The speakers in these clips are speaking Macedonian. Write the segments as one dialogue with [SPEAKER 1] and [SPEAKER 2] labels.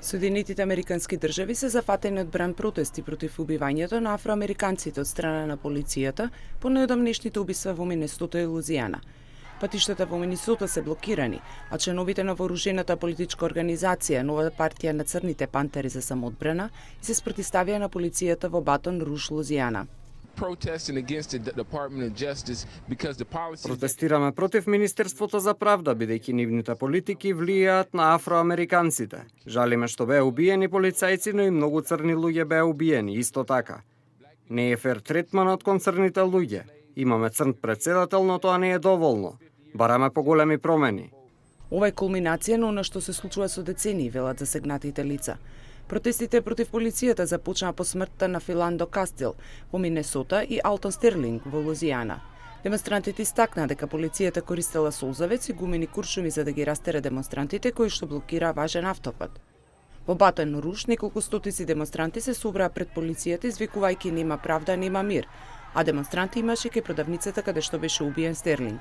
[SPEAKER 1] Соединетите американски држави се зафатени од бран протести против убивањето на афроамериканците од страна на полицијата по неодамнешните убиства во Минесота и Лузијана. Патиштата во Минесота се блокирани, а членовите на вооружената политичка организација Нова партија на црните пантери за самоодбрана се спротивставија на полицијата во Батон Руж, Лузијана.
[SPEAKER 2] Протестираме против Министерството за правда, бидејќи нивните политики влијаат на афроамериканците. Жалиме што беа убиени полицајци, но и многу црни луѓе беа убиени исто така. Не е фер третманот кон црните луѓе. Имаме црн претседател, но тоа не е доволно. Бараме поголеми промени.
[SPEAKER 1] Ова е кулминација на она што се случува со децении, велат засегнатите лица. Протестите против полицијата започнаа по смртта на Филандо Кастил во Минесота и Алтон Стерлинг во Лузијана. Демонстрантите истакнаа дека полицијата користела солзавец и гумени куршуми за да ги растере демонстрантите кои што блокираа важен автопат. Во Батон Руж неколку стотици демонстранти се собраа пред полицијата извикувајќи нема правда, нема мир, а демонстранти имаше кај продавницата каде што беше убиен Стерлинг.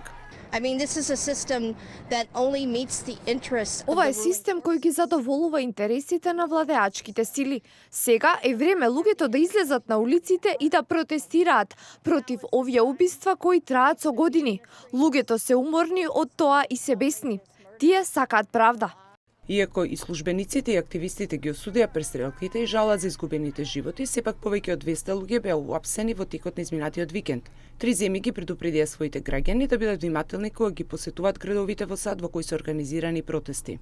[SPEAKER 3] Ова е систем кој ги задоволува интересите на владеачките сили. Сега е време луѓето да излезат на улиците и да протестираат против овие убиства кои траат со години. Луѓето се уморни од тоа и се бесни. Тие сакаат правда.
[SPEAKER 1] Иако и службениците и активистите ги осудија престрелките и жалат за изгубените животи, сепак повеќе од 200 луѓе беа уапсени во текот на изминатиот викенд. 3 земји ги предупредија своите граѓани да бидат внимателни кога ги посетуваат градовите во САД во кои се организирани протести.